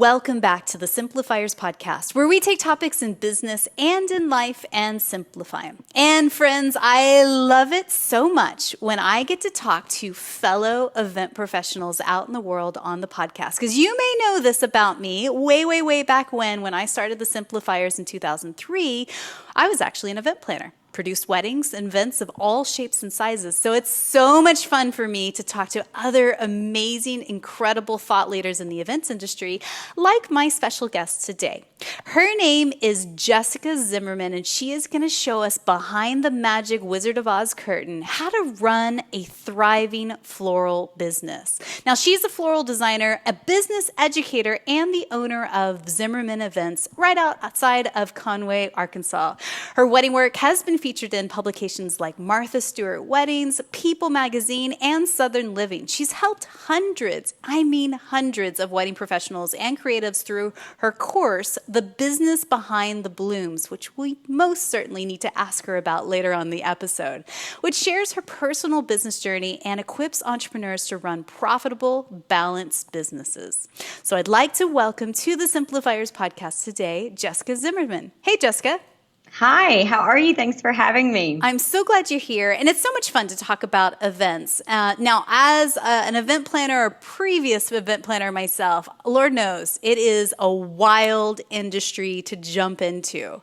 Welcome back to the Simplifiers podcast, where we take topics in business and in life and simplify them. And friends, I love it so much when I get to talk to fellow event professionals out in the world on the podcast. Because you may know this about me, way back when I started the Simplifiers in 2003, I was actually an event planner. Produced weddings and events of all shapes and sizes. So it's so much fun for me to talk to other amazing, incredible thought leaders in the events industry, like my special guest today. Her name is Jessica Zimmerman, and she is going to show us behind the magic Wizard of Oz curtain how to run a thriving floral business. Now, she's a floral designer, a business educator, and the owner of Zimmerman Events right outside of Conway, Arkansas. Her wedding work has been featured in publications like Martha Stewart Weddings, People Magazine, and Southern Living. She's helped hundreds of wedding professionals and creatives through her course, The Business Behind the Blooms, which we most certainly need to ask her about later on the episode, which shares her personal business journey and equips entrepreneurs to run profitable, balanced businesses. So I'd like to welcome to the Simplifiers podcast today, Jessica Zimmerman. Hey, Jessica. Hi, how are you? Thanks for having me. I'm so glad you're here, and it's so much fun to talk about events. Now, as an event planner or previous event planner myself, Lord knows it is a wild industry to jump into.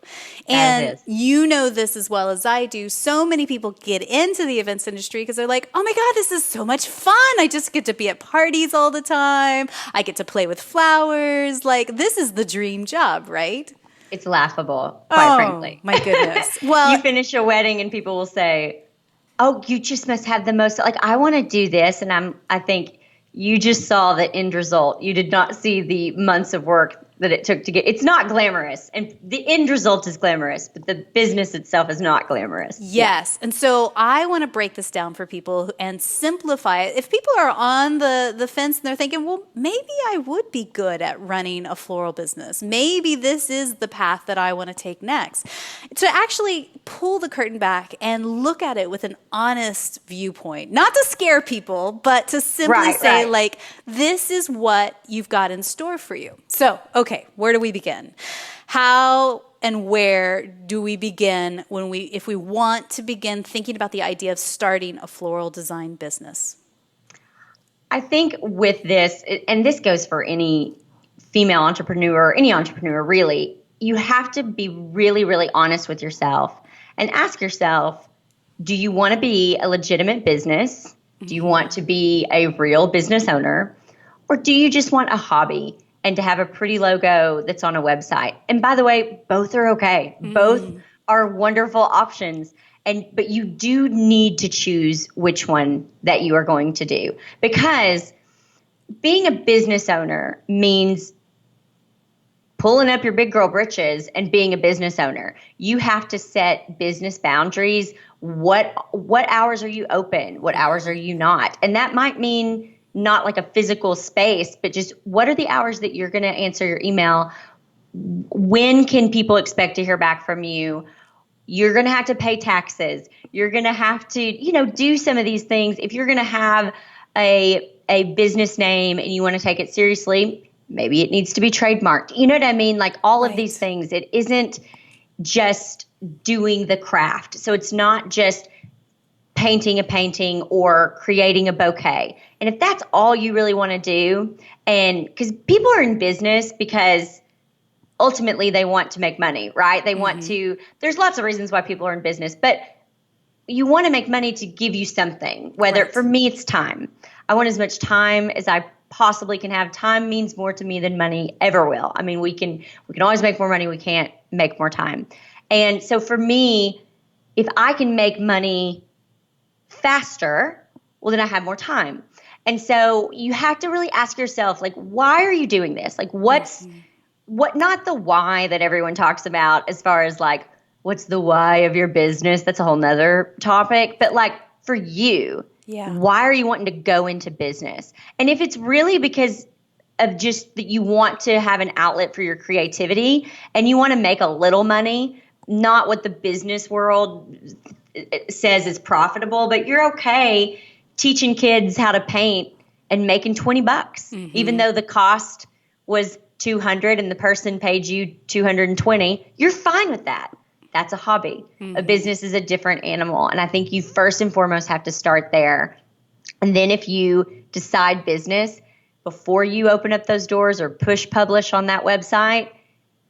And you know this as well as I do. So many people get into the events industry because they're like, oh my God, this is so much fun. I just get to be at parties all the time. I get to play with flowers. Like, this is the dream job, right? It's laughable, quite frankly. My goodness. Well, you finish a wedding and people will say, oh, you just must have the most, like, I want to do this. And I think you just saw the end result. You did not see the months of work that it took to get. It's not glamorous. And the end result is glamorous, but the business itself is not glamorous. Yes. And so I want to break this down for people and simplify it. If people are on the fence and they're thinking, well, maybe I would be good at running a floral business. Maybe this is the path that I want to take next. To actually pull the curtain back and look at it with an honest viewpoint, not to scare people, but to simply say, like, this is what you've got in store for you. So, okay, where do we begin? How and where do we begin if we want to begin thinking about the idea of starting a floral design business? I think with this, and this goes for any female entrepreneur, any entrepreneur really, you have to be really honest with yourself and ask yourself, do you want to be a legitimate business? Do you want to be a real business owner? Or do you just want a hobby and to have a pretty logo that's on a website? And by the way, both are okay. Both are wonderful options. But you do need to choose which one that you are going to do, because being a business owner means pulling up your big girl britches and being a business owner. You have to set business boundaries. What hours are you open? What hours are you not? And that might mean not like a physical space, but just what are the hours that you're going to answer your email? When can people expect to hear back from you? You're going to have to pay taxes. You're going to have to, do some of these things. If you're going to have a business name and you want to take it seriously, maybe it needs to be trademarked. You know what I mean? Like all of these things. It isn't just doing the craft. So it's not just painting a painting or creating a bouquet. And if that's all you really want to do, and because people are in business because ultimately they want to make money, right? They want to, there's lots of reasons why people are in business, but you want to make money to give you something, whether for me, it's time. I want as much time as I possibly can have. Time means more to me than money ever will. I mean, we can always make more money. We can't make more time. And so for me, if I can make money faster, well, then I have more time. And so you have to really ask yourself, like, why are you doing this? Like, not the why that everyone talks about as far as like, what's the why of your business? That's a whole nother topic. But like for you, why are you wanting to go into business? And if it's really because of just that you want to have an outlet for your creativity and you want to make a little money, not what the business world says is profitable, but you're okay teaching kids how to paint and making $20, even though the cost was $200 and the person paid you $220, you're fine with that. That's a hobby. A business is a different animal. And I think you first and foremost have to start there. And then if you decide business, before you open up those doors or push publish on that website,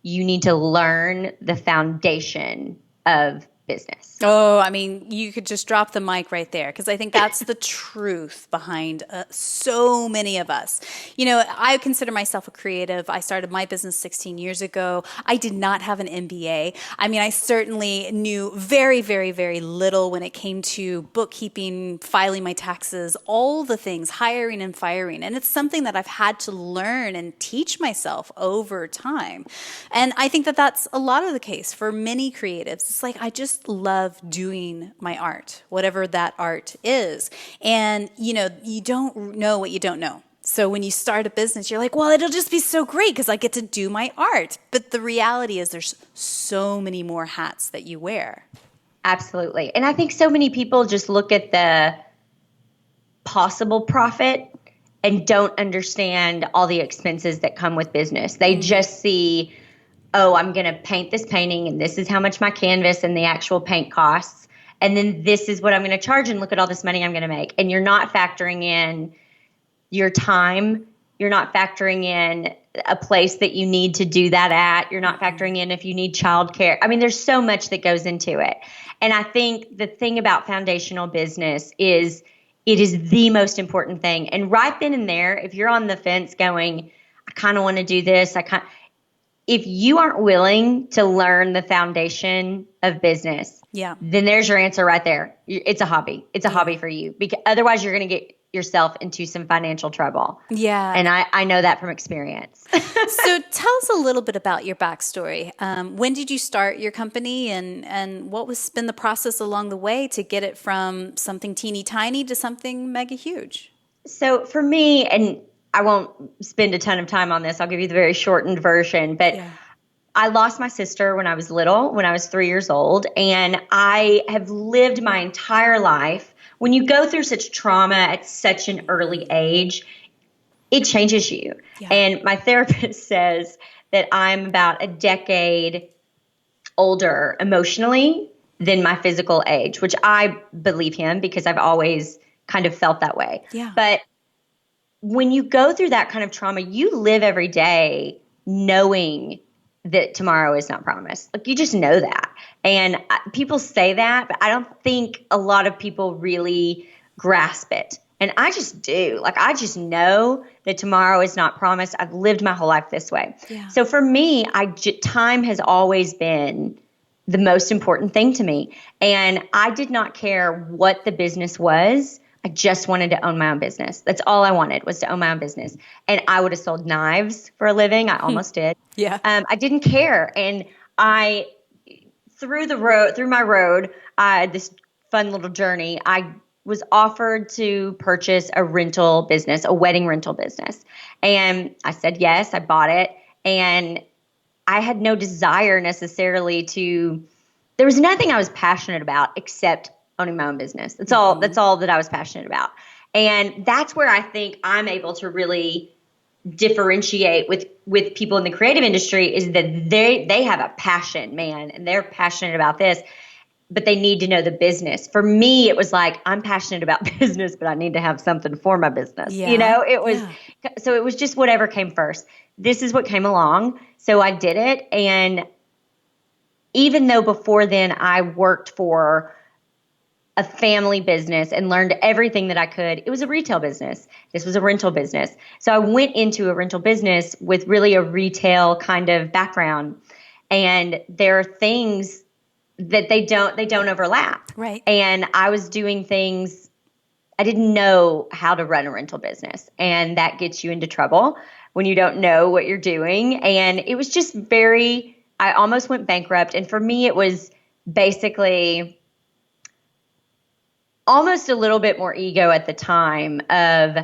you need to learn the foundation of business. Oh, I mean, you could just drop the mic right there, because I think that's the truth behind so many of us. You know, I consider myself a creative. I started my business 16 years ago. I did not have an MBA. I mean, I certainly knew very, very, very little when it came to bookkeeping, filing my taxes, all the things, hiring and firing. And it's something that I've had to learn and teach myself over time. And I think that that's a lot of the case for many creatives. It's like, I just love doing my art, whatever that art is. And, you know, you don't know what you don't know. So when you start a business, you're like, well, it'll just be so great because I get to do my art. But the reality is there's so many more hats that you wear. Absolutely. And I think so many people just look at the possible profit and don't understand all the expenses that come with business. They just see, oh, I'm going to paint this painting and this is how much my canvas and the actual paint costs. And then this is what I'm going to charge, and look at all this money I'm going to make. And you're not factoring in your time. You're not factoring in a place that you need to do that at. You're not factoring in if you need childcare. I mean, there's so much that goes into it. And I think the thing about foundational business is it is the most important thing. And right then and there, if you're on the fence going, I kind of want to do this, if you aren't willing to learn the foundation of business, then there's your answer right there. It's a hobby. It's a hobby for you, because otherwise you're going to get yourself into some financial trouble. Yeah. And I know that from experience. So tell us a little bit about your backstory. When did you start your company, and what was been the process along the way to get it from something teeny tiny to something mega huge? So for me, and I won't spend a ton of time on this, I'll give you the very shortened version, but I lost my sister when I was little, when I was 3 years old, and I have lived my entire life. When you go through such trauma at such an early age, it changes you. Yeah. And my therapist says that I'm about a decade older emotionally than my physical age, which I believe him because I've always kind of felt that way. Yeah. But when you go through that kind of trauma, you live every day knowing that tomorrow is not promised. Like, you just know that. And people say that, but I don't think a lot of people really grasp it. And I just do. Like, I just know that tomorrow is not promised. I've lived my whole life this way. Yeah. So for me, time has always been the most important thing to me. And I did not care what the business was. I just wanted to own my own business. That's all I wanted, was to own my own business. And I would have sold knives for a living. I almost did. Yeah. I didn't care. And through my road, this fun little journey, I was offered to purchase a rental business, a wedding rental business. And I said yes, I bought it. And I had no desire necessarily there was nothing I was passionate about except owning my own business. That's all that I was passionate about. And that's where I think I'm able to really differentiate with people in the creative industry, is that they have a passion, man, and they're passionate about this, but they need to know the business. For me, it was like, I'm passionate about business, but I need to have something for my business. Yeah. You know, so it was just whatever came first. This is what came along. So I did it. And even though before then I worked for a family business and learned everything that I could, it was a retail business. This was a rental business. So I went into a rental business with really a retail kind of background. And there are things that they don't overlap. Right. And I was doing things, I didn't know how to run a rental business. And that gets you into trouble when you don't know what you're doing. And it was just I almost went bankrupt. And for me, it was basically almost a little bit more ego at the time of,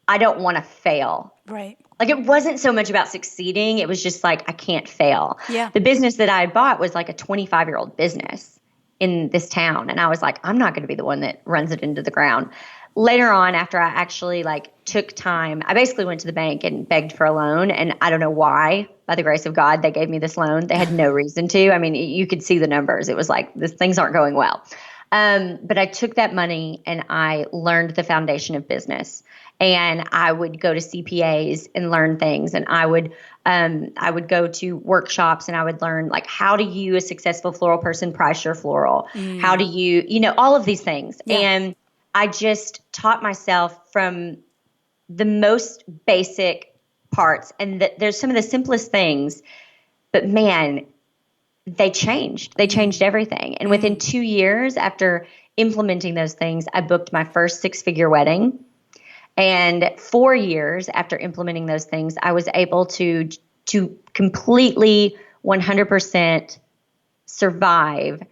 I don't want to fail. Right. Like, it wasn't so much about succeeding. It was just like, I can't fail. Yeah. The business that I had bought was like a 25-year-old business. in this town. And I was like, I'm not going to be the one that runs it into the ground. Later on, after I actually took time, I basically went to the bank and begged for a loan. And I don't know why, by the grace of God, they gave me this loan. They had no reason to. I mean, you could see the numbers. It was like, things aren't going well. But I took that money and I learned the foundation of business. And I would go to CPAs and learn things. And I would go to workshops and I would learn how do you, a successful floral person, price your floral? How do you, all of these things. Yeah. And I just taught myself from the most basic parts. And there's some of the simplest things, but man, they changed. They changed everything. And within 2 years after implementing those things, I booked my first 6-figure wedding. And 4 years after implementing those things, I was able to completely 100% survive,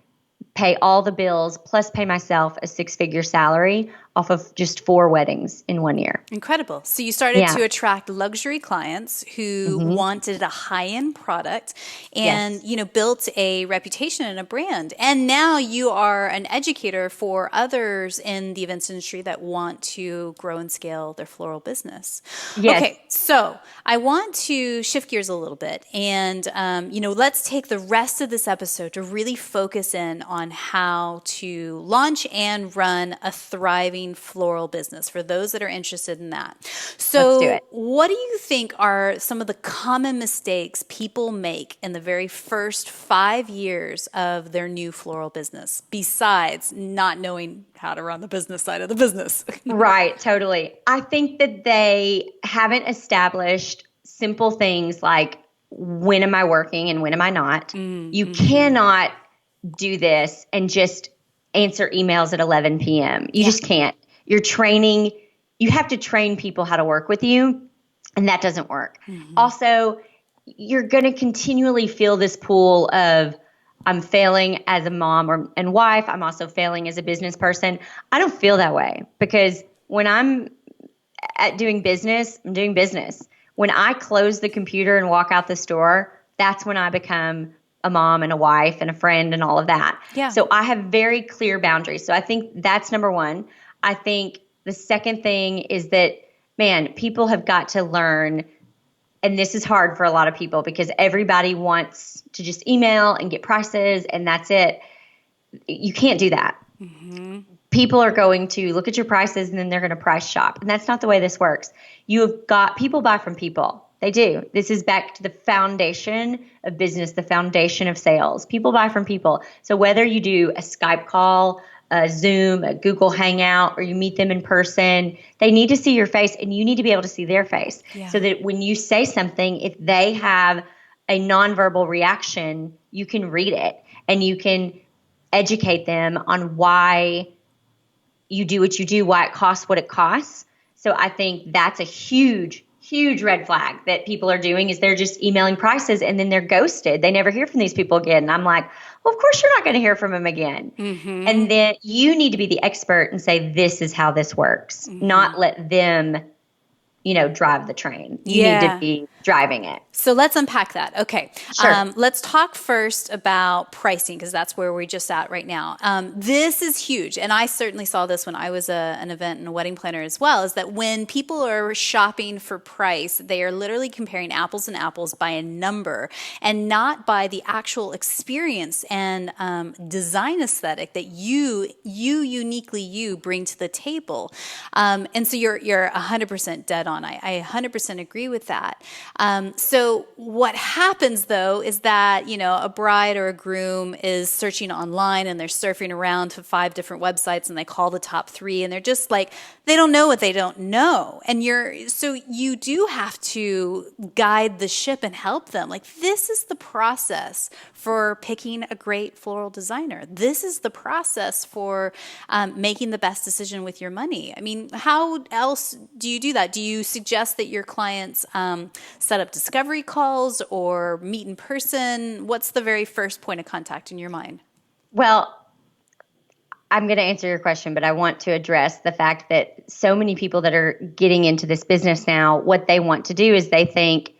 pay all the bills, plus pay myself a 6-figure salary off of just 4 weddings in 1 year. Incredible. So you started to attract luxury clients who wanted a high-end product and, built a reputation and a brand. And now you are an educator for others in the events industry that want to grow and scale their floral business. Yes. Okay. So I want to shift gears a little bit and, let's take the rest of this episode to really focus in on how to launch and run a thriving floral business for those that are interested in that. So let's do it. What do you think are some of the common mistakes people make in the very first 5 years of their new floral business, besides not knowing how to run the business side of the business? Right, totally. I think that they haven't established simple things like, when am I working and when am I not? You cannot do this and just answer emails at 11 p.m. You just can't. You're training. You have to train people how to work with you, and that doesn't work. Also, you're going to continually feel this pool of, I'm failing as a mom and wife. I'm also failing as a business person. I don't feel that way, because when I'm doing business, I'm doing business. When I close the computer and walk out the store, that's when I become a mom and a wife and a friend and all of that. Yeah. So I have very clear boundaries. So I think that's number one. I think the second thing is that, man, people have got to learn, and this is hard for a lot of people because everybody wants to just email and get prices and that's it. You can't do that. People are going to look at your prices and then they're going to price shop. And that's not the way this works. You have got, people buy from people. They do. This is back to the foundation of business, the foundation of sales. People buy from people. So whether you do a Skype call, a Zoom, a Google Hangout, or you meet them in person, they need to see your face and you need to be able to see their face. So that when you say something, if they have a nonverbal reaction, you can read it and you can educate them on why you do what you do, why it costs what it costs. So I think that's a huge red flag that people are doing, is they're just emailing prices and then they're ghosted. They never hear from these people again. And I'm like, well, of course you're not going to hear from them again. And then you need to be the expert and say, this is how this works, not let them, drive the train. You need to be driving it. So let's unpack that. Okay. Sure. Let's talk first about pricing, because that's where we're just at right now. This is huge. And I certainly saw this when I was an event and a wedding planner as well, is that when people are shopping for price, they are literally comparing apples and apples by a number and not by the actual experience and design aesthetic that you uniquely bring to the table. And so you're 100% dead on. I 100% agree with that. So what happens though is that, a bride or a groom is searching online and they're surfing around to 5 different websites and they call the top 3 and they're just like, they don't know what they don't know. And so you do have to guide the ship and help them. Like, this is the process for picking a great floral designer. This is the process for making the best decision with your money. I mean, how else do you do that? Do you suggest that your clients set up discovery calls or meet in person? What's the very first point of contact in your mind? Well, I'm going to answer your question, but I want to address the fact that so many people that are getting into this business now, what they want to do is they think,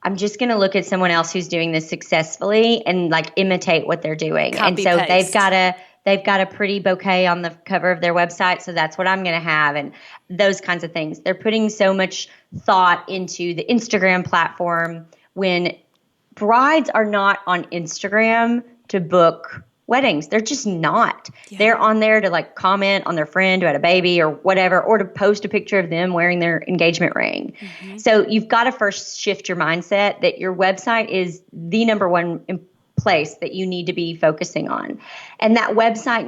I'm just going to look at someone else who's doing this successfully and imitate what they're doing. Copy, and so paste. they've got to they've got a pretty bouquet on the cover of their website, so that's what I'm going to have, and those kinds of things. They're putting so much thought into the Instagram platform when brides are not on Instagram to book weddings. They're just not. Yeah. They're on there to like comment on their friend who had a baby or whatever, or to post a picture of them wearing their engagement ring. Mm-hmm. So you've got to first shift your mindset that your website is the number one place that you need to be focusing on. And that website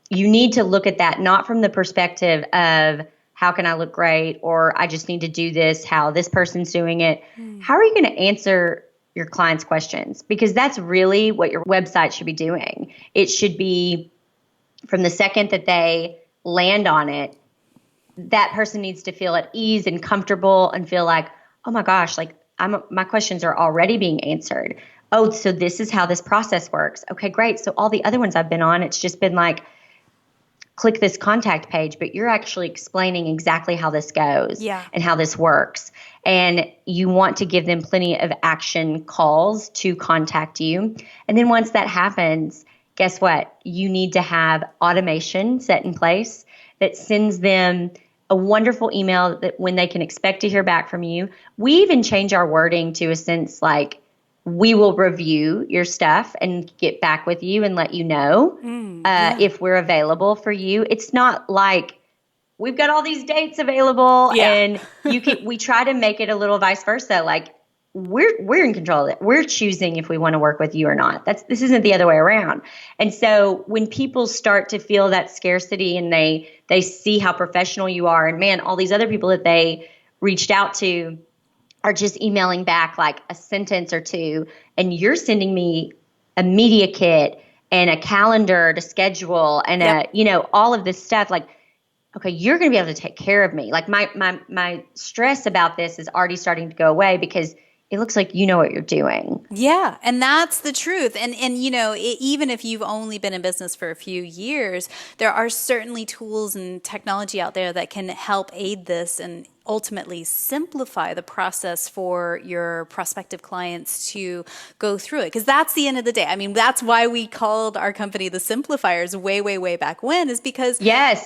you need to look at that not from the perspective of how can I look great, or I just need to do this, how this person's doing it. How are you going to answer your clients' questions? Because that's really what your website should be doing. It should be from the second that they land on it, that person needs to feel at ease and comfortable and feel like, oh my gosh, like my questions are already being answered. Oh, so this is how this process works. Okay, great. So all the other ones I've been on, it's just been like, click this contact page, but you're actually explaining exactly how this goes and how this works. And you want to give them plenty of action calls to contact you. And then once that happens, guess what? You need to have automation set in place that sends them a wonderful email that when they can expect to hear back from you. We even change our wording to a sense like, we will review your stuff and get back with you and let you know if we're available for you. It's not like we've got all these dates available and we try to make it a little vice versa. Like we're in control of it. We're choosing if we want to work with you or not. This isn't the other way around. And so when people start to feel that scarcity and they see how professional you are, and man, all these other people that they reached out to are just emailing back like a sentence or two, and you're sending me a media kit and a calendar to schedule and all of this stuff. Like, okay, you're going to be able to take care of me. Like my stress about this is already starting to go away because it looks like you know what you're doing. Yeah, and that's the truth. And even if you've only been in business for a few years, there are certainly tools and technology out there that can help aid this and ultimately simplify the process for your prospective clients to go through it. Because that's the end of the day. I mean, that's why we called our company the Simplifiers way, way, way back when, is because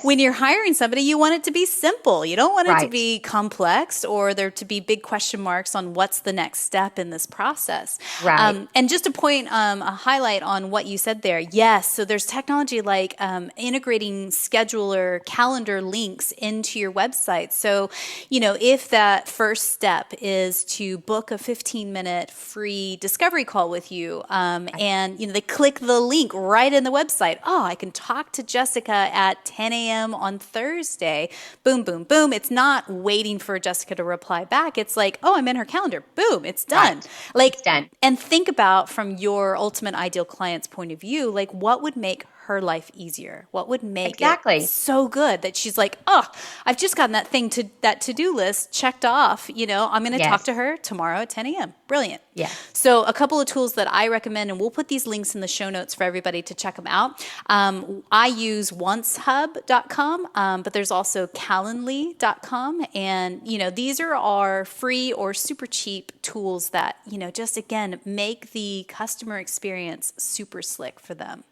when you're hiring somebody, you want it to be simple. You don't want it to be complex or there to be big question marks on what's the next step in this process. Right. And just to point a highlight on what you said there. Yes. So there's technology like integrating scheduler calendar links into your website. So if that first step is to book a 15-minute free discovery call with you, and they click the link right in the website. Oh, I can talk to Jessica at 10 a.m. on Thursday. Boom, boom, boom. It's not waiting for Jessica to reply back. It's like, oh, I'm in her calendar. Boom, it's done. Right. Like, it's done. And think about from your ultimate ideal client's point of view, like what would make her life easier? What would make it so good that she's like, oh, I've just gotten that to-do list checked off. I'm going to talk to her tomorrow at 10 a.m. Brilliant. Yeah. So a couple of tools that I recommend, and we'll put these links in the show notes for everybody to check them out. I use oncehub.com, but there's also calendly.com. And, these are our free or super cheap tools that, just again, make the customer experience super slick for them.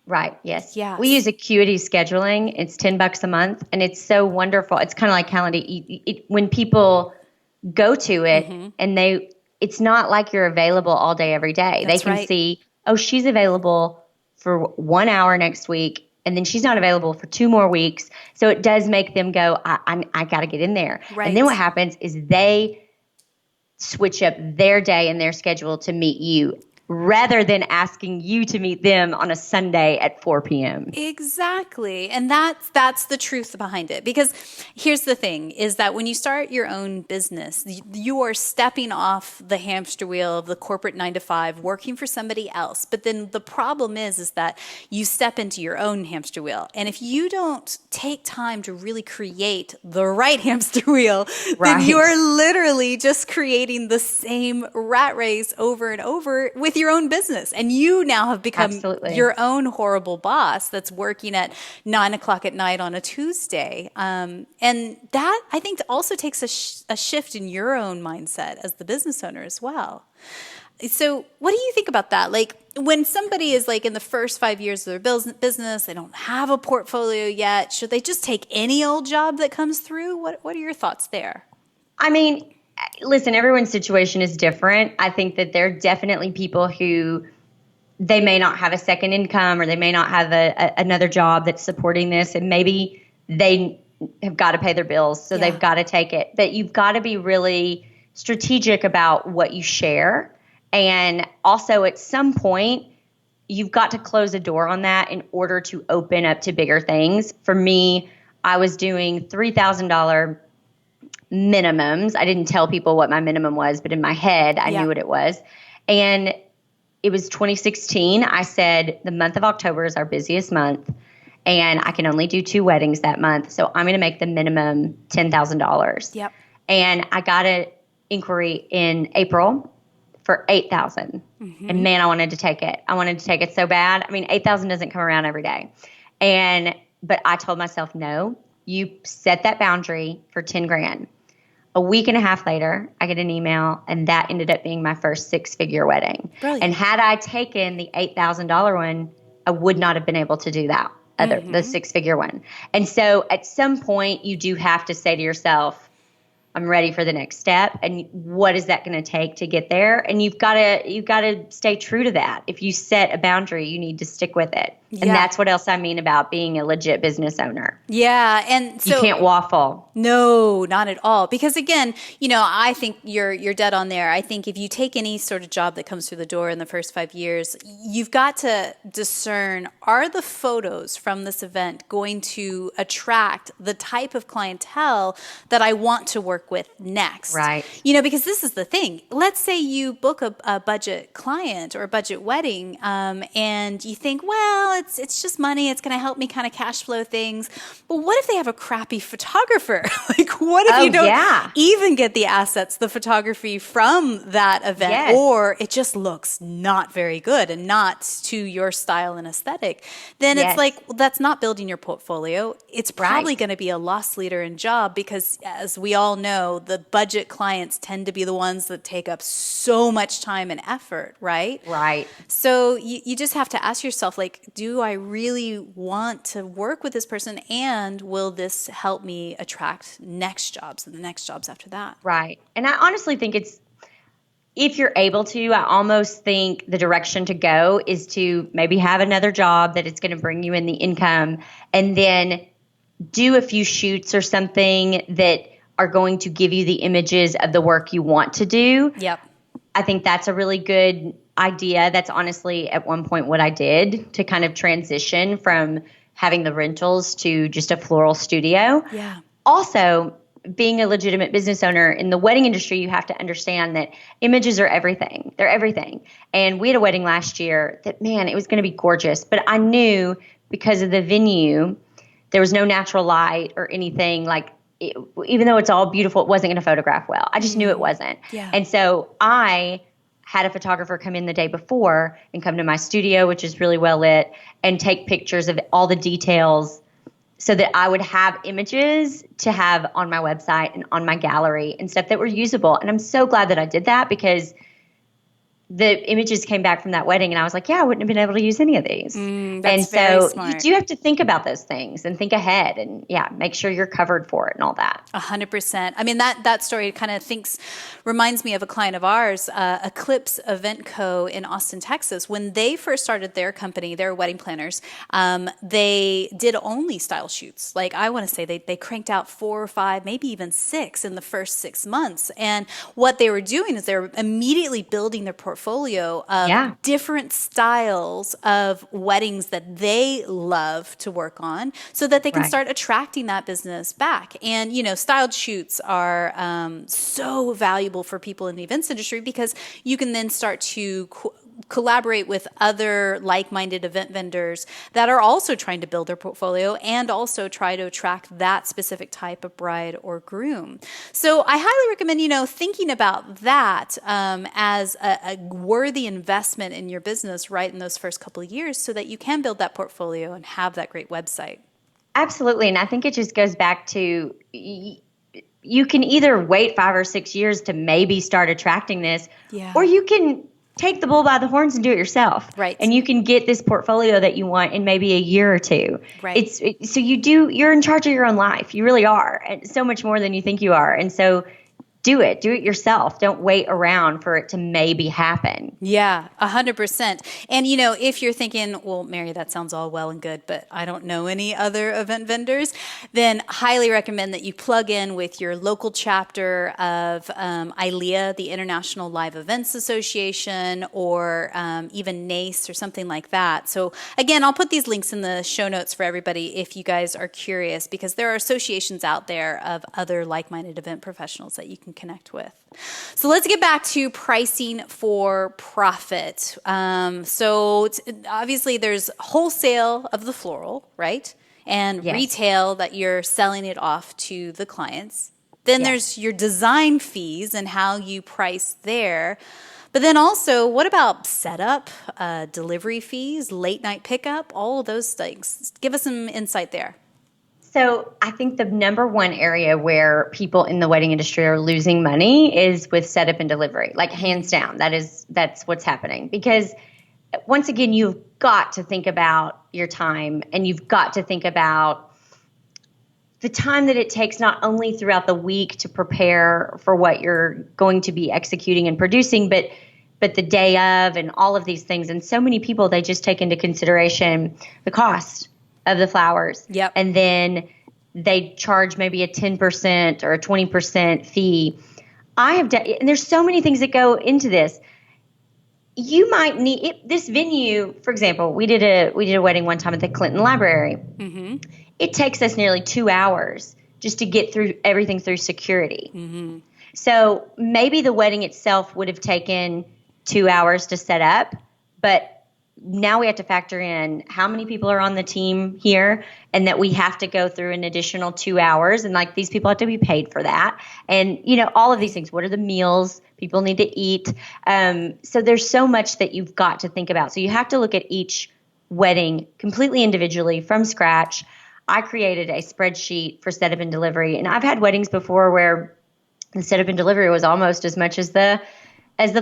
Right. Yes. Yes. We use Acuity scheduling. It's $10 a month, and it's so wonderful. It's kind of like Calendly. When people go to it, and it's not like you're available all day every day. That's they can see, oh, she's available for 1 hour next week, and then she's not available for 2 more weeks. So it does make them go, I got to get in there. Right. And then what happens is they switch up their day and their schedule to meet you, rather than asking you to meet them on a Sunday at 4 p.m. Exactly. And that's the truth behind it. Because here's the thing, is that when you start your own business, you are stepping off the hamster wheel of the corporate 9-to-5, working for somebody else. But then the problem is that you step into your own hamster wheel. And if you don't take time to really create the right hamster wheel, then you are literally just creating the same rat race over and over with your own business. And you now have become your own horrible boss that's working at 9:00 at night on a Tuesday. And that, I think, also takes a shift in your own mindset as the business owner as well. So what do you think about that? Like when somebody is like in the first 5 years of their business, they don't have a portfolio yet. Should they just take any old job that comes through? What are your thoughts there? I mean, listen, everyone's situation is different. I think that there are definitely people who they may not have a second income, or they may not have another job that's supporting this, and maybe they have got to pay their bills, so they've got to take it. But you've got to be really strategic about what you share. And also at some point, you've got to close a door on that in order to open up to bigger things. For me, I was doing $3,000 minimums. I didn't tell people what my minimum was, but in my head, I knew what it was. And it was 2016. I said, the month of October is our busiest month, and I can only do 2 weddings that month. So I'm going to make the minimum $10,000. Yep. And I got an inquiry in April for $8,000. Mm-hmm. And man, I wanted to take it. I wanted to take it so bad. I mean, $8,000 doesn't come around every day. But I told myself, no, you set that boundary for 10 grand. A week and a half later, I get an email, and that ended up being my first 6-figure wedding. Brilliant. And had I taken the $8,000 one, I would not have been able to do that, the 6-figure one. And so at some point, you do have to say to yourself, I'm ready for the next step. And what is that going to take to get there? And you've got to stay true to that. If you set a boundary, you need to stick with it. Yeah. And that's what else I mean about being a legit business owner. Yeah. And so you can't waffle. No, not at all. Because again, I think you're dead on there. I think if you take any sort of job that comes through the door in the first 5 years, you've got to discern, are the photos from this event going to attract the type of clientele that I want to work with next? Right. Because this is the thing. Let's say you book a budget client or a budget wedding, and you think, well, it's just money. It's going to help me kind of cash flow things. But what if they have a crappy photographer? Like, what if you don't even get the assets, the photography from that event, or it just looks not very good and not to your style and aesthetic? Then it's like, well, that's not building your portfolio. It's probably going to be a loss leader in job, because as we all know, the budget clients tend to be the ones that take up so much time and effort, right? Right. So you just have to ask yourself, like, do I really want to work with this person, and will this help me attract next jobs and the next jobs after that? Right. And I honestly think if you're able to, I almost think the direction to go is to maybe have another job that it's going to bring you in the income, and then do a few shoots or something that are going to give you the images of the work you want to do. Yep. I think that's a really good idea. That's honestly at one point what I did to kind of transition from having the rentals to just a floral studio. Yeah. Also, being a legitimate business owner in the wedding industry, you have to understand that images are everything. They're everything. And we had a wedding last year that, man, it was going to be gorgeous. But I knew because of the venue, there was no natural light or anything even though it's all beautiful, it wasn't going to photograph well. I just knew it wasn't. Yeah. And so I had a photographer come in the day before and come to my studio, which is really well lit, and take pictures of all the details so that I would have images to have on my website and on my gallery and stuff that were usable. And I'm so glad that I did that, because the images came back from that wedding, and I was like, I wouldn't have been able to use any of these. That's very smart. You do have to think about those things and think ahead, and make sure you're covered for it and all that. 100%. I mean, that story kind of reminds me of a client of ours, Eclipse Event Co. in Austin, Texas. When they first started their company, they were wedding planners, they did only style shoots. Like, I want to say they cranked out 4 or 5, maybe even 6 in the first 6 months. And what they were doing is they were immediately building their portfolio of different styles of weddings that they love to work on, so that they can start attracting that business back. And, styled shoots are so valuable for people in the events industry, because you can then start to collaborate with other like-minded event vendors that are also trying to build their portfolio and also try to attract that specific type of bride or groom. So I highly recommend, thinking about that as a worthy investment in your business right in those first couple of years, so that you can build that portfolio and have that great website. Absolutely. And I think it just goes back to, you can either wait 5 or 6 years to maybe start attracting this, or you can take the bull by the horns and do it yourself. Right. And you can get this portfolio that you want in maybe a year or two. Right. So you're in charge of your own life. You really are. And so much more than you think you are. And so do it yourself. Don't wait around for it to maybe happen. Yeah, 100%. And, if you're thinking, well, Mary, that sounds all well and good, but I don't know any other event vendors, then highly recommend that you plug in with your local chapter of ILEA, the International Live Events Association, or even NACE or something like that. So again, I'll put these links in the show notes for everybody if you guys are curious, because there are associations out there of other like-minded event professionals that you can connect with. So let's get back to pricing for profit. So obviously there's wholesale of the floral, right? And Yes. retail that you're selling it off to the clients. Then Yes. there's your design fees and how you price there. But then also, what about setup, delivery fees, late night pickup, all of those things? Give us some insight there. So I think the number one area where people in the wedding industry are losing money is with setup and delivery, like hands down. That's what's happening. Because once again, you've got to think about your time, and you've got to think about the time that it takes not only throughout the week to prepare for what you're going to be executing and producing, but the day of and all of these things. And so many people, they just take into consideration the cost of the flowers. Yep. And then they charge maybe a 10% or a 20% fee. And there's so many things that go into this. You might need this venue. For example, we did a wedding one time at the Clinton Library. Mm-hmm. It takes us nearly 2 hours just to get through everything through security. Mm-hmm. So maybe the wedding itself would have taken 2 hours to set up, but now we have to factor in how many people are on the team here, and that we have to go through an additional 2 hours, and like these people have to be paid for that. And all of these things. What are the meals people need to eat? So there's so much that you've got to think about. So you have to look at each wedding completely individually from scratch. I created a spreadsheet for setup and delivery, and I've had weddings before where the setup and delivery was almost as much as the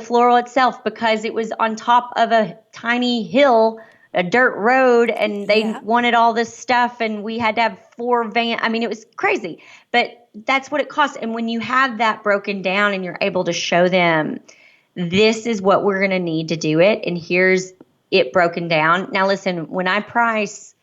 floral itself, because it was on top of a tiny hill, a dirt road, and they wanted all this stuff, and we had to have 4 vans. I mean, it was crazy, but that's what it costs. And when you have that broken down and you're able to show them, this is what we're going to need to do it, and here's it broken down. Now, listen, when I price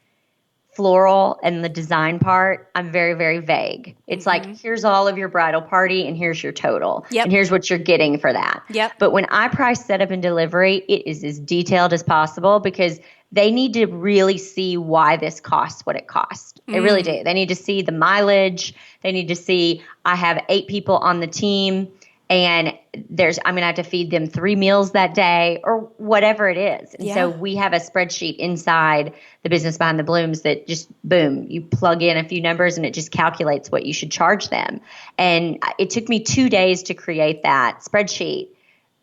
floral and the design part, I'm very, very vague. It's like, here's all of your bridal party and here's your total. Yep. And here's what you're getting for that. Yep. But when I price setup and delivery, it is as detailed as possible, because they need to really see why this costs what it costs. They really do. They need to see the mileage. They need to see I have 8 people on the team, and I'm going to have to feed them 3 meals that day, or whatever it is. And so we have a spreadsheet inside the Business Behind the Blooms that just, boom, you plug in a few numbers and it just calculates what you should charge them. And it took me 2 days to create that spreadsheet,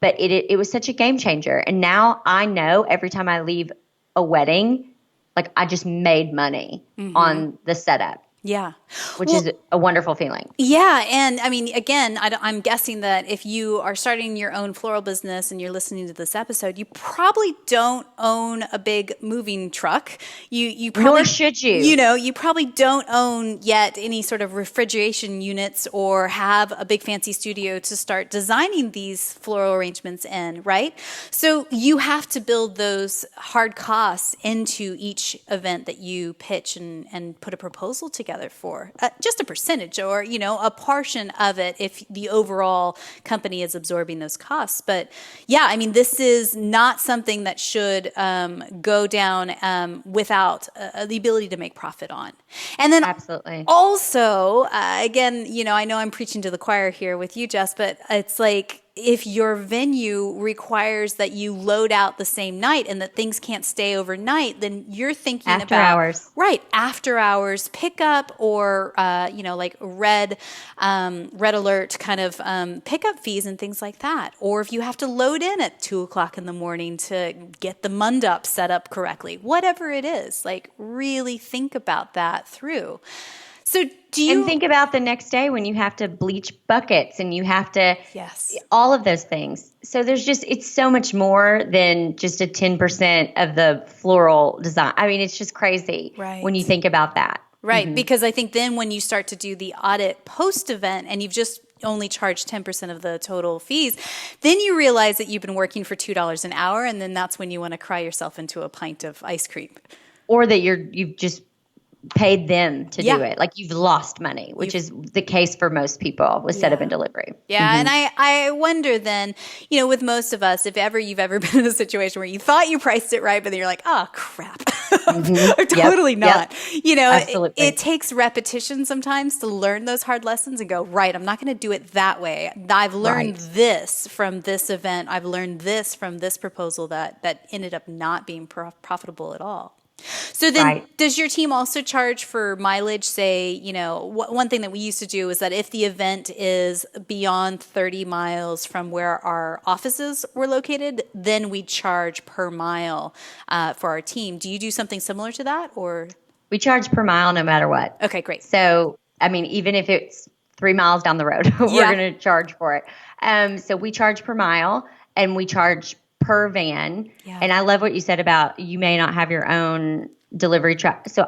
but it was such a game changer. And now I know every time I leave a wedding, like I just made money on the setup. Yeah. Which is a wonderful feeling. Yeah. And I mean, again, I'm guessing that if you are starting your own floral business and you're listening to this episode, you probably don't own a big moving truck. You probably, nor should you. You probably don't own yet any sort of refrigeration units or have a big fancy studio to start designing these floral arrangements in, right? So you have to build those hard costs into each event that you pitch and put a proposal together for, just a percentage or, a portion of it if the overall company is absorbing those costs. But yeah, I mean, this is not something that should go down without the ability to make profit on. And then absolutely. Also, again, I know I'm preaching to the choir here with you, Jess, but it's like, if your venue requires that you load out the same night and that things can't stay overnight, then you're thinking after about hours. Right, after hours pickup, or like red alert kind of pickup fees and things like that. Or if you have to load in at 2:00 in the morning to get the mandap set up correctly, whatever it is, like really think about that through. So do you And think about the next day when you have to bleach buckets and you have to, yes. all of those things. So it's so much more than just a 10% of the floral design. I mean, it's just crazy when you Right. think about that. Right, because I think then when you start to do the audit post-event and you've just only charged 10% of the total fees, then you realize that you've been working for $2 an hour, and then that's when you want to cry yourself into a pint of ice cream. Or that you've just paid them to Yeah. do it. Like you've lost money, which is the case for most people with setup and delivery. Yeah, and I wonder then, with most of us, if ever you've ever been in a situation where you thought you priced it right, but then you're like, oh, crap. Or totally not. Absolutely. It takes repetition sometimes to learn those hard lessons and go, right, I'm not going to do it that way. I've learned this from this event. I've learned this from this proposal that ended up not being profitable at all. So then does your team also charge for mileage? Say, one thing that we used to do is that if the event is beyond 30 miles from where our offices were located, then we charge per mile for our team. Do you do something similar to that, or? We charge per mile no matter what. Okay, great. So, I mean, even if it's 3 miles down the road, we're going to charge for it. So we charge per mile and we charge per van. Yeah. And I love what you said about you may not have your own delivery truck. So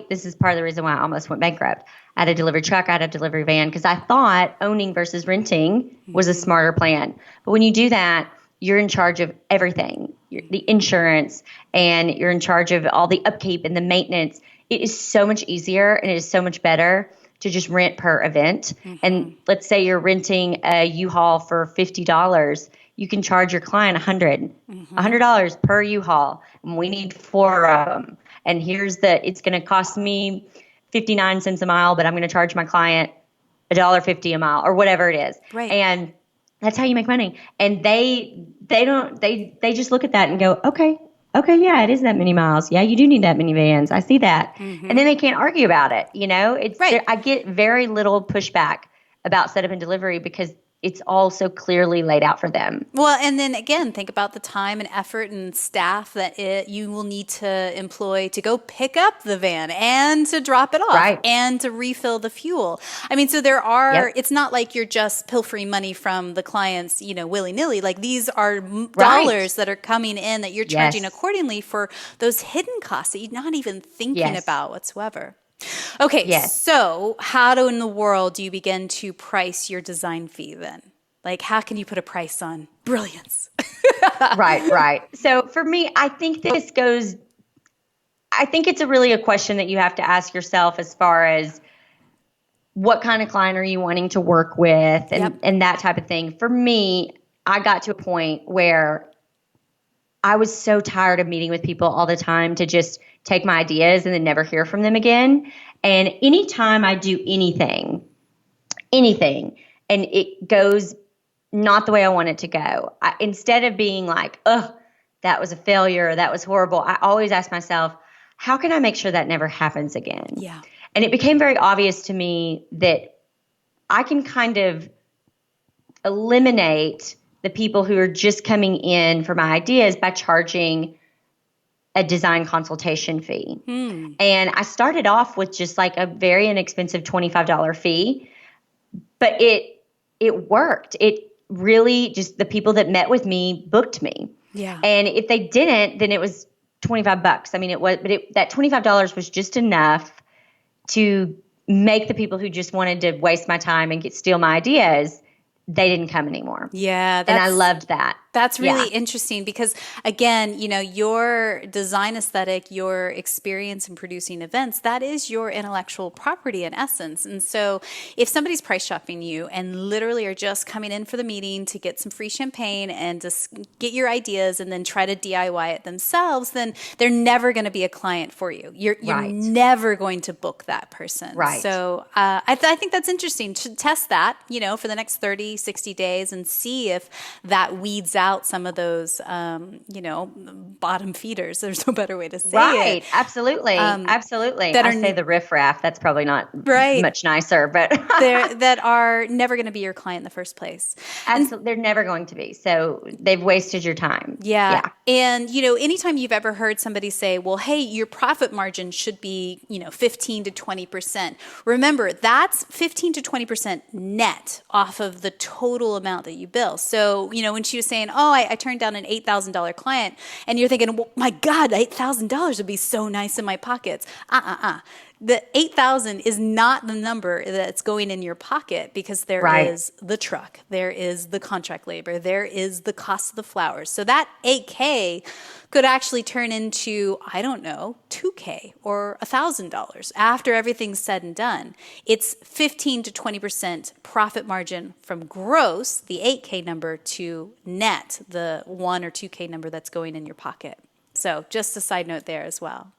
this is part of the reason why I almost went bankrupt. I had a delivery truck, I had a delivery van, because I thought owning versus renting was a smarter plan. But when you do that, you're in charge of everything, the insurance, and you're in charge of all the upkeep and the maintenance. It is so much easier and it is so much better to just rent per event. And let's say you're renting a U-Haul for $50. You can charge your client $100 per U-Haul. And we need 4 of them. And it's going to cost me 59 cents a mile, but I'm going to charge my client $1.50 a mile or whatever it is. Right. And that's how you make money. And they just look at that and go, okay, yeah, it is that many miles. Yeah, you do need that many vans. I see that. And then they can't argue about it. I get very little pushback about setup and delivery because it's all so clearly laid out for them. Well, and then again, think about the time and effort and staff that you will need to employ to go pick up the van and to drop it off and to refill the fuel. I mean, so there are, it's not like you're just pilfering money from the clients, willy-nilly. Like these are dollars that are coming in that you're charging accordingly for those hidden costs that you're not even thinking about whatsoever. Okay, so how in the world do you begin to price your design fee then? Like, how can you put a price on brilliance? Right. So for me, I think it's a question that you have to ask yourself as far as what kind of client are you wanting to work with and that type of thing. For me, I got to a point where I was so tired of meeting with people all the time to just take my ideas and then never hear from them again. And anytime I do anything, and it goes not the way I want it to go, instead of being like, ugh, that was a failure, that was horrible, I always ask myself, how can I make sure that never happens again? Yeah. And it became very obvious to me that I can kind of eliminate the people who are just coming in for my ideas by charging a design consultation fee. And I started off with just like a very inexpensive $25 fee, but it worked. It really just, the people that met with me booked me. Yeah. And if they didn't, then it was $25. I mean, that $25 was just enough to make the people who just wanted to waste my time and steal my ideas, they didn't come anymore. Yeah. And I loved that. That's really interesting because, again, your design aesthetic, your experience in producing events, that is your intellectual property in essence. And so if somebody's price shopping you and literally are just coming in for the meeting to get some free champagne and just get your ideas and then try to DIY it themselves, then they're never going to be a client for you. You're never going to book that person. Right. So I think that's interesting to test that, for the next 30, 60 days and see if that weeds out some of those, bottom feeders. There's no better way to say it. Right. Absolutely. Absolutely. I say the riffraff. That's probably not much nicer, but that are never going to be your client in the first place. Absolutely. They're never going to be. So they've wasted your time. Yeah. And, anytime you've ever heard somebody say, well, hey, your profit margin should be, 15 to 20%. Remember, that's 15 to 20% net off of the total amount that you bill. So, when she was saying, oh, I turned down an $8,000 client, and you're thinking, well, my God, $8,000 would be so nice in my pockets. The 8,000 is not the number that's going in your pocket, because there is the truck, there is the contract labor, there is the cost of the flowers. So that 8K could actually turn into, I don't know, 2K or $1,000 after everything's said and done. It's 15 to 20% profit margin from gross, the 8K number, to net, the 1 or 2K number that's going in your pocket. So just a side note there as well.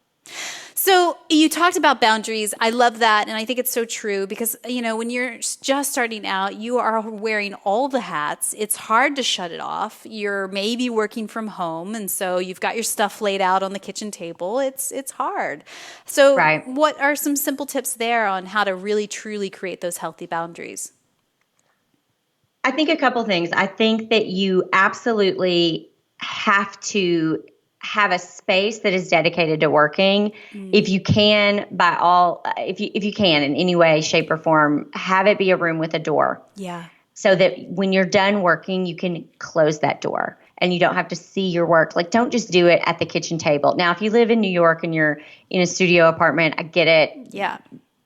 So you talked about boundaries. I love that. And I think it's so true because, when you're just starting out, you are wearing all the hats. It's hard to shut it off. You're maybe working from home. And so you've got your stuff laid out on the kitchen table. It's hard. So what are some simple tips there on how to really, truly create those healthy boundaries? I think a couple things. I think that you absolutely have to have a space that is dedicated to working. If you can, if you can in any way, shape, or form, have it be a room with a door. Yeah. So that when you're done working, you can close that door and you don't have to see your work. Like, don't just do it at the kitchen table. Now, if you live in New York and you're in a studio apartment, I get it. Yeah.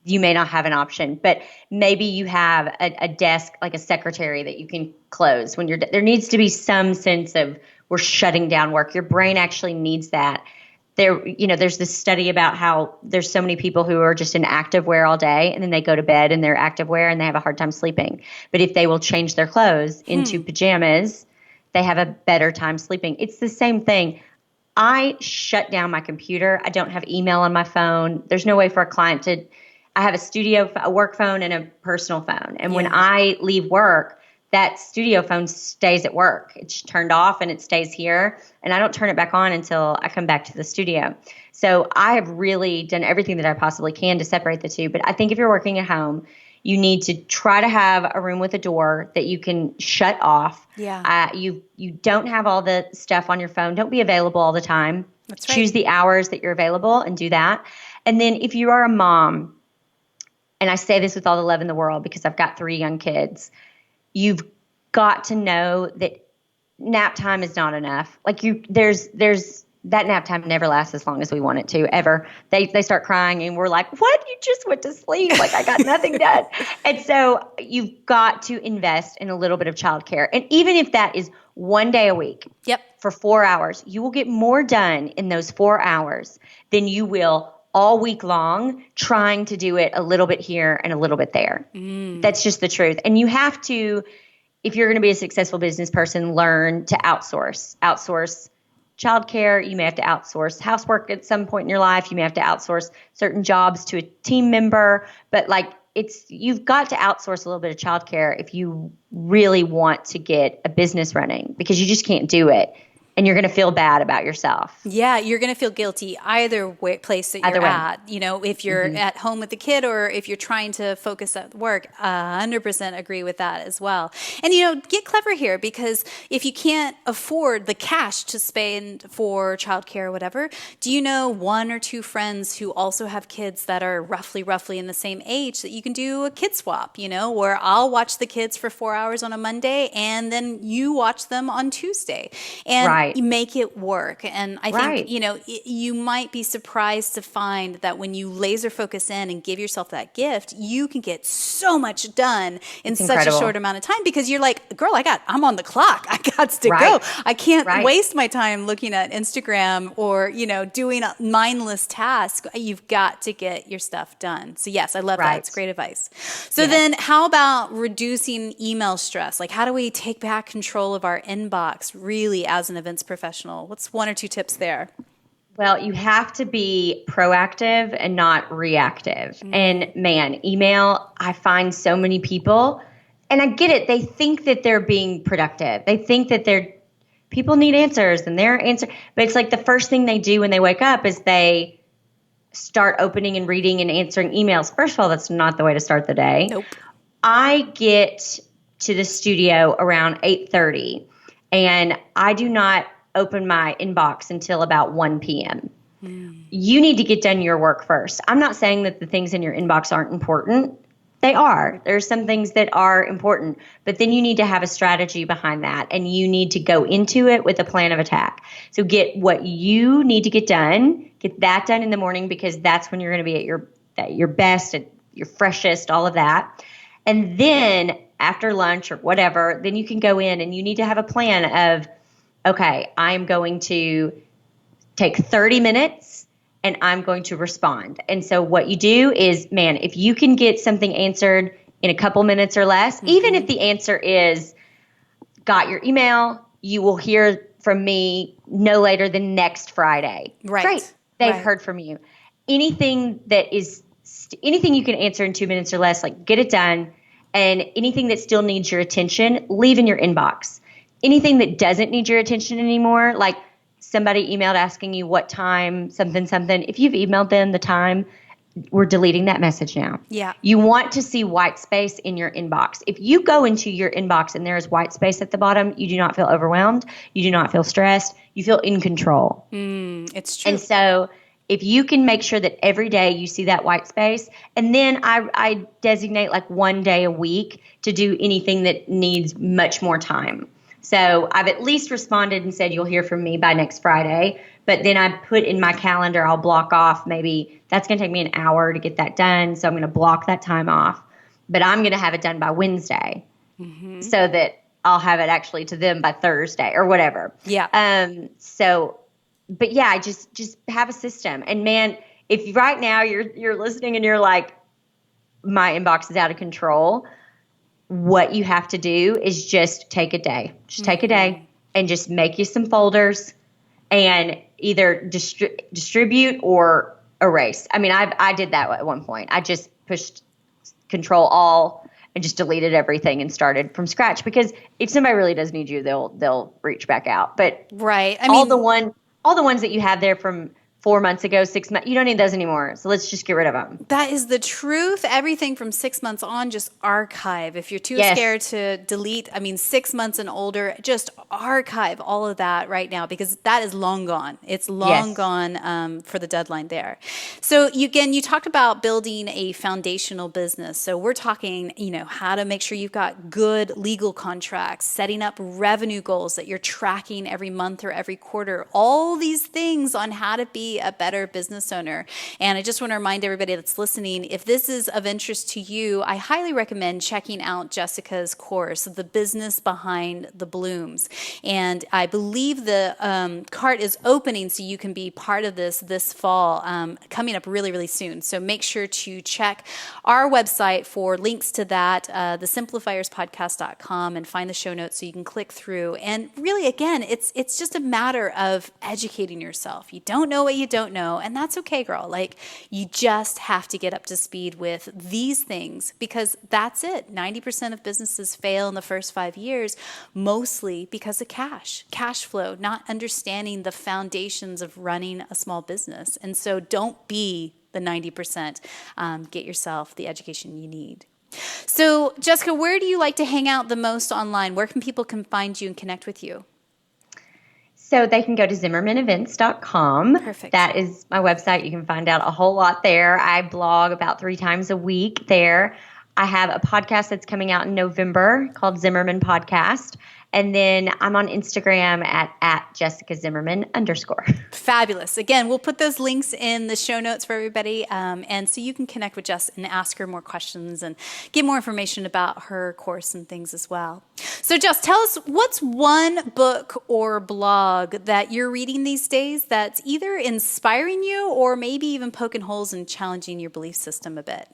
You may not have an option, but maybe you have a desk, like a secretary, that you can close when there needs to be some sense of, we're shutting down work. Your brain actually needs that. There's this study about how there's so many people who are just in active wear all day, and then they go to bed in their active wear and they have a hard time sleeping. But if they will change their clothes into pajamas, they have a better time sleeping. It's the same thing. I shut down my computer. I don't have email on my phone. There's no way for a client I have a work phone and a personal phone. And when I leave work, that studio phone stays at work. It's turned off and it stays here. And I don't turn it back on until I come back to the studio. So I have really done everything that I possibly can to separate the two. But I think if you're working at home, you need to try to have a room with a door that you can shut off. Yeah. You don't have all the stuff on your phone. Don't be available all the time. That's right. Choose the hours that you're available and do that. And then if you are a mom, and I say this with all the love in the world because I've got 3 young kids, you've got to know that nap time is not enough. Like there's that nap time never lasts as long as we want it to, ever. They start crying and we're like, what? You just went to sleep. Like, I got nothing done. And so you've got to invest in a little bit of childcare. And even if that is 1 day a week for 4 hours, you will get more done in those 4 hours than you will all week long trying to do it a little bit here and a little bit there. That's just the truth. And you have to, if you're going to be a successful business person, learn to outsource childcare. You may have to outsource housework at some point in your life. You may have to outsource certain jobs to a team member, but you've got to outsource a little bit of childcare if you really want to get a business running, because you just can't do it. And you're going to feel bad about yourself. Yeah, you're going to feel guilty either place that you're at. If you're at home with the kid or if you're trying to focus at work, 100% agree with that as well. And, get clever here, because if you can't afford the cash to spend for childcare or whatever, do you know 1 or 2 friends who also have kids that are roughly in the same age that you can do a kid swap, where I'll watch the kids for 4 hours on a Monday and then you watch them on Tuesday. And you make it work. And I think, you might be surprised to find that when you laser focus in and give yourself that gift, you can get so much done in such a short amount of time, because you're like, girl, I'm on the clock. I got to go. I can't waste my time looking at Instagram or, doing a mindless task. You've got to get your stuff done. So yes, I love that. It's great advice. So then how about reducing email stress? Like, how do we take back control of our inbox really as an events professional? What's 1 or 2 tips there? Well, you have to be proactive and not reactive. And man, email, I find so many people, and I get it, they think that they're being productive. They think that they're people need answers and their answer. But it's like the first thing they do when they wake up is they start opening and reading and answering emails. First of all, that's not the way to start the day. Nope. I get to the studio around 8:30, and I do not open my inbox until about 1 p.m. You need to get done your work first. I'm not saying that the things in your inbox aren't important. They are. There's some things that are important, but then you need to have a strategy behind that, and you need to go into it with a plan of attack. So get what you need to get done. Get that done in the morning, because that's when you're going to be at your best, at your freshest, all of that. And then after lunch or whatever, then you can go in and you need to have a plan of, okay, I'm going to take 30 minutes and I'm going to respond. And so what you do is, man, if you can get something answered in a couple minutes or less, even if the answer is, got your email, you will hear from me no later than next Friday. Right. Great. They've heard from you. Anything you can answer in 2 minutes or less, like, get it done. And anything that still needs your attention, leave in your inbox. Anything that doesn't need your attention anymore, like somebody emailed asking you what time, something, if you've emailed them the time, we're deleting that message now. Yeah. You want to see white space in your inbox. If you go into your inbox and there is white space at the bottom, you do not feel overwhelmed. You do not feel stressed. You feel in control. It's true. And so if you can make sure that every day you see that white space, and then I designate like one day a week to do anything that needs much more time. So I've at least responded and said, you'll hear from me by next Friday. But then I put in my calendar, I'll block off, maybe that's going to take me an hour to get that done. So I'm going to block that time off. But I'm going to have it done by Wednesday so that I'll have it actually to them by Thursday or whatever. Yeah. But yeah, just have a system. And man, if right now you're listening and you're like, my inbox is out of control, what you have to do is just take a day. Just take a day and just make you some folders and either distribute or erase. I mean, I did that at one point. I just pushed Control All and just deleted everything and started from scratch, because if somebody really does need you, they'll reach back out. But right. I all mean, the ones that you have there from 4 months ago, 6 months, you don't need those anymore. So let's just get rid of them. that is the truth. Everything from 6 months on, just archive. If you're too scared to delete, 6 months and older, just archive all of that right now, because that is long gone. It's long gone for the deadline there. So you talked about building a foundational business. So we're talking, how to make sure you've got good legal contracts, setting up revenue goals that you're tracking every month or every quarter, all these things on how to be a better business owner. And I just want to remind everybody that's listening, if this is of interest to you, I highly recommend checking out Jessica's course, The Business Behind the Blooms. And I believe the cart is opening so you can be part of this fall, coming up really, really soon. So make sure to check our website for links to that, thesimplifierspodcast.com, and find the show notes so you can click through. And really, again, it's just a matter of educating yourself. You don't know what you don't know, and that's okay, girl. Like, you just have to get up to speed with these things, because that's it. 90% of businesses fail in the first 5 years, mostly because of cash flow, not understanding the foundations of running a small business. And so don't be the 90%. Get yourself the education you need. So, Jessica, where do you like to hang out the most online? Where can people find you and connect with you? So they can go to ZimmermanEvents.com. Perfect. That is my website. You can find out a whole lot there. I blog about 3 times a week there. I have a podcast that's coming out in November called Zimmerman Podcast. And then I'm on Instagram at Jessica Zimmerman _ Fabulous. Again, we'll put those links in the show notes for everybody. And so you can connect with Jess and ask her more questions and get more information about her course and things as well. So Jess, tell us, what's one book or blog that you're reading these days that's either inspiring you or maybe even poking holes and challenging your belief system a bit?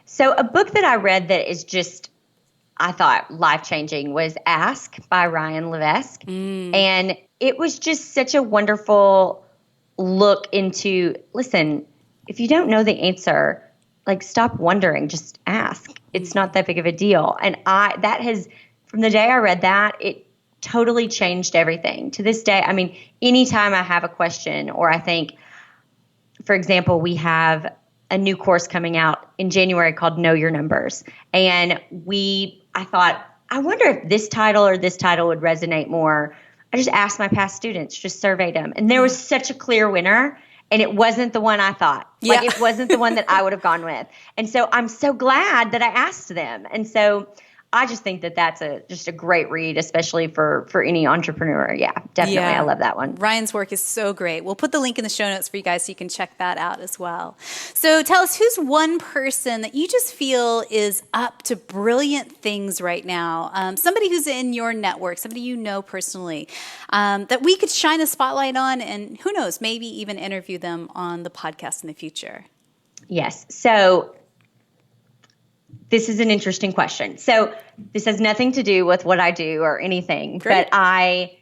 So a book that I read that is just, I thought, life-changing was Ask by Ryan Levesque. And it was just such a wonderful look into, listen, if you don't know the answer, like, stop wondering, just ask. It's not that big of a deal. And from the day I read that, it totally changed everything. To this day, I mean, anytime I have a question, or I think, for example, we have a new course coming out in January called Know Your Numbers. And I thought, I wonder if this title or this title would resonate more. I just asked my past students, just surveyed them. And there was such a clear winner. And it wasn't the one I thought. Like, it wasn't the one that I would have gone with. And so I'm so glad that I asked them. And so I just think that that's just a great read, especially for any entrepreneur. Yeah, definitely. I love that one. Ryan's work is so great. We'll put the link in the show notes for you guys so you can check that out as well. So tell us, who's one person that you just feel is up to brilliant things right now? Somebody who's in your network, somebody you know personally, that we could shine a spotlight on, and who knows, maybe even interview them on the podcast in the future. Yes. So this is an interesting question. So this has nothing to do with what I do or anything, but I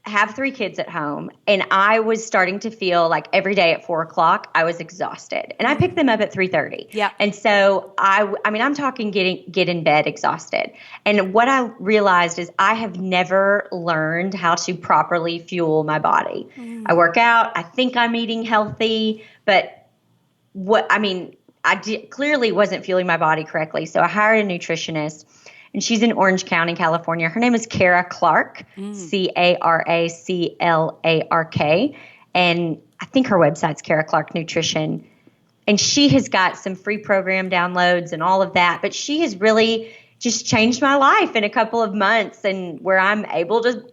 have 3 kids at home, and I was starting to feel like every day at 4:00, I was exhausted, and I picked them up at 3:30. Yeah. And so I'm talking get in bed exhausted. And what I realized is I have never learned how to properly fuel my body. I work out. I think I'm eating healthy, but clearly wasn't fueling my body correctly. So I hired a nutritionist, and she's in Orange County, California. Her name is Cara Clark, Caraclark. And I think her website's Cara Clark Nutrition. And she has got some free program downloads and all of that. But she has really just changed my life in a couple of months, and where I'm able to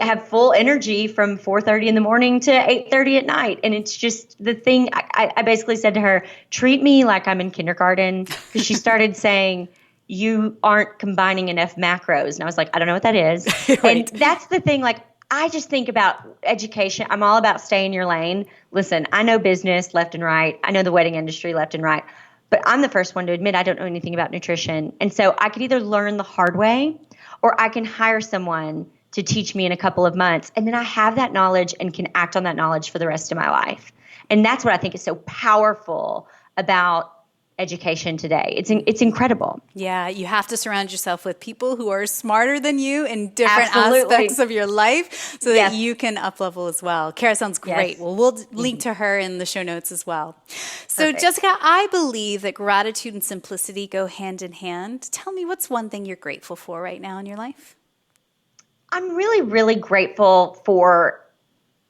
have full energy from 4:30 in the morning to 8:30 at night. And it's just the thing. I basically said to her, treat me like I'm in kindergarten, because she started saying, you aren't combining enough macros. And I was like, I don't know what that is. Right. And that's the thing. Like, I just think about education. I'm all about stay in your lane. Listen, I know business left and right. I know the wedding industry left and right. But I'm the first one to admit I don't know anything about nutrition. And so I could either learn the hard way, or I can hire someone to teach me in a couple of months. And then I have that knowledge and can act on that knowledge for the rest of my life. And that's what I think is so powerful about education today. It's incredible. Yeah, you have to surround yourself with people who are smarter than you in different Absolutely. aspects of your life, so that you can up-level as well. Cara sounds great. Yes. Well, we'll link to her in the show notes as well. So, Perfect. Jessica, I believe that gratitude and simplicity go hand in hand. Tell me, what's one thing you're grateful for right now in your life? I'm really, really grateful for,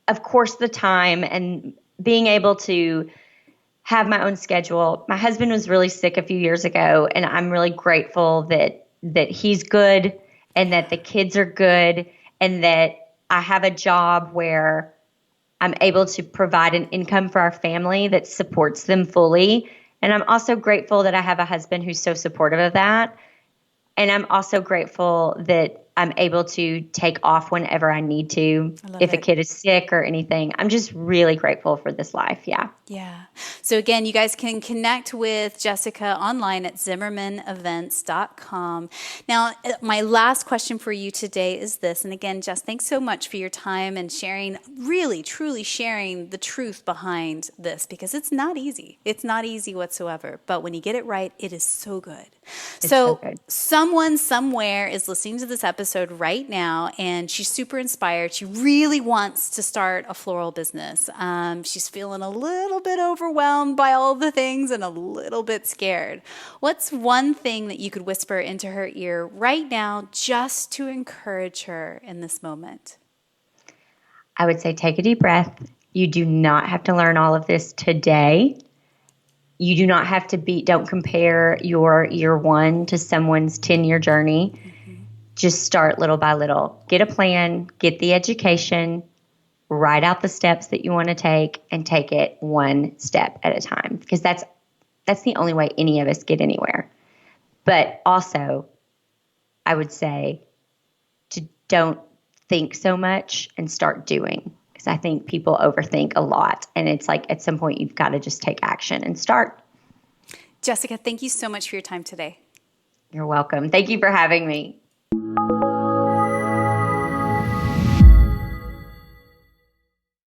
of course, the time and being able to have my own schedule. My husband was really sick a few years ago, and I'm really grateful that he's good, and that the kids are good, and that I have a job where I'm able to provide an income for our family that supports them fully. And I'm also grateful that I have a husband who's so supportive of that. And I'm also grateful that I'm able to take off whenever I need to, if a kid is sick or anything. I'm just really grateful for this life. Yeah. Yeah. So again, you guys can connect with Jessica online at zimmermanevents.com. Now, my last question for you today is this. And again, Jess, thanks so much for your time and sharing, really, truly sharing the truth behind this, because it's not easy. It's not easy whatsoever. But when you get it right, it is so good. So someone somewhere is listening to this episode right now, and she's super inspired. She really wants to start a floral business. She's feeling a little bit overwhelmed by all the things and a little bit scared. What's one thing that you could whisper into her ear right now just to encourage her in this moment? I would say take a deep breath. You do not have to learn all of this today. You do not have to don't compare your year 1 to someone's 10-year journey. Mm-hmm. Just start little by little. Get a plan, get the education, write out the steps that you want to take, and take it one step at a time, because that's the only way any of us get anywhere. But also, I would say to don't think so much and start doing, because I think people overthink a lot, and it's like at some point you've got to just take action and start. Jessica, thank you so much for your time today. You're welcome. Thank you for having me.